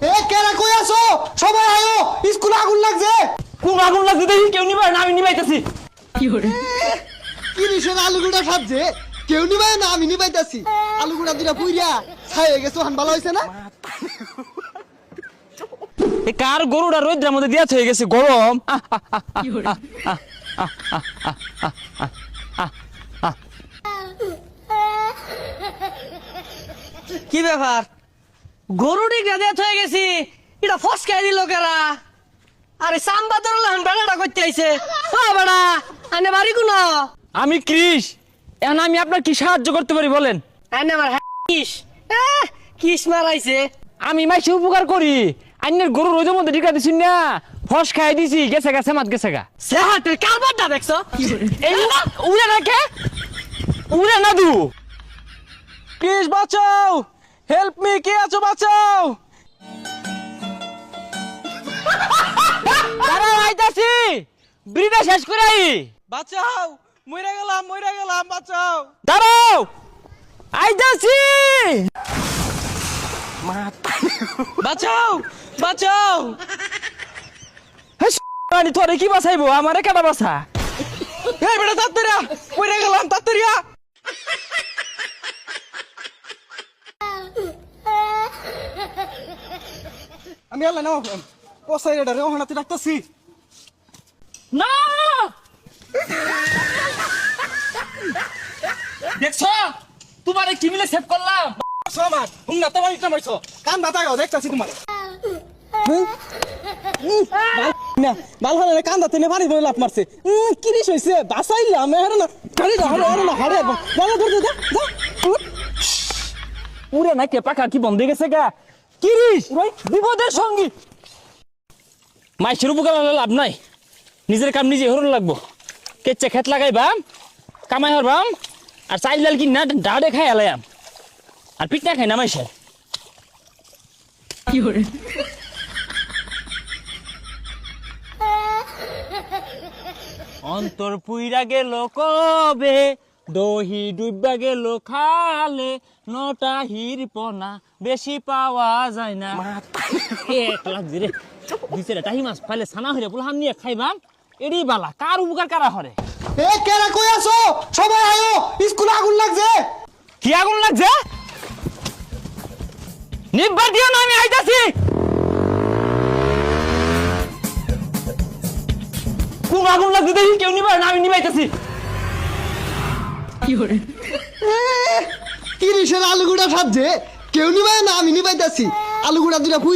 এ কেরা কই আছো? সবাই আয়ো, স্কুলে আগুন লাগছে। কোন আগুন লাগছে দেখি, কেউ নিবা না, আমি নিবাইতেছি। কি রিসের আলুগুড়া সাজছে, কেউ নিবাই না, আমি নিবাইতাছি। আলুগুড়া দুটা পুইরা ছাই হয়ে গেছে, হান ভালো হয়েছে না? এ কার গরুটা রোদ্রের মধ্যে দিয়া হয়ে গেছে, গরম। কি ব্যাপার, গরুটি গ্রাজুয়েট হয়ে গেছি, এটা ফসকাই দিল কেরা? আরে সাম্বা তোর লান বেড়াটা করতে আইছে। ও বেড়া, আনে বাড়ি কোন? আমি কৃষ, এখন আমি আপনার কি সাহায্য করতে পারি বলেন? আনে আমার কিস, কিস মারাইছে। আমি মাইসে উপকার করি, আইনের গরু রোদের মধ্যে ঢিকা দিছি না, ফস খাই দিছি, গেছে গেছে মাত গেছে গা। সে হাতে কারবারটা দেখছো? এই না উড়ে না, কে উড়ে না দু। কৃষ বাঁচাও, হেল্প মি, কে আছো বাঁচাও। দাঁড়াও আইতাছি, ব্রিডা শেষ করে আই। বাঁচাও, মইরা গেলাম বাঁচাও। দাঁড়াও আইতাছি। বাঁচাও বাঁচাও। মানে তোরে কি বাঁচাইবো, আমারে কেটা বাঁচা। এই বেটা তাড়াতাড়ি আ, মইরা গেলাম তাড়াতাড়ি আ। আমি আল্লাহ নাও পসাই রেডা রে ওখানে রাখতাছি। না দেখছো তোমারে কি মিলে সেভ করলাম। সমাজ হুঙ্গা তো মাইছ মাইছ কান বাতা গাও দেখতাছি তোমার। না বাল হলে কান দাতে নে পানি বলে লাফ মারছে। কি রিস হইছে বাসাইলাম এর না গাড়ি না হরে না হাড়ে বল ধরে যা যা। উড়ে না কে পাখা কি বন্ধ হয়ে গেছে গা। কিরিস বিপদের সঙ্গী। মাইসের উপকার লাভ নাই, নিজের কাম নিজে হরণ লাগবো। কেচ্ছে খেত লাগাইবাম, কামাই হরবাম, আর চাইল ডাল কিনা ডাড়ে খাই এলাম, আর পিঠা খাই না মাইসের। অন্তর পুইরা গেল কবে, দহি ডুববা গেল খালে, নটা হিরপনা বেশি পাওয়া যায় না। এক লাগছে রে, দিছে টাহি মাছ ফাইলে ছানা হইরে পুলাহান নিয়ে খাইবাম, এডি বালা। কার উপকার কারা হরে? এ কেরা কই আছো? সবাই আয়ো, স্কুলে আগুন লাগছে। কি আগুন লাগছে? নিব্বা দিও না, আমি আইতাছি। কোন আগুন লাগছে দেখি, কেউ নিবা না, আমি নিবাইতাছি। কি রিসের আলুগুড়া সাজছে, কেউ নিবাই না, আমি নিবাইতাছি। আলুগুড়া দুটা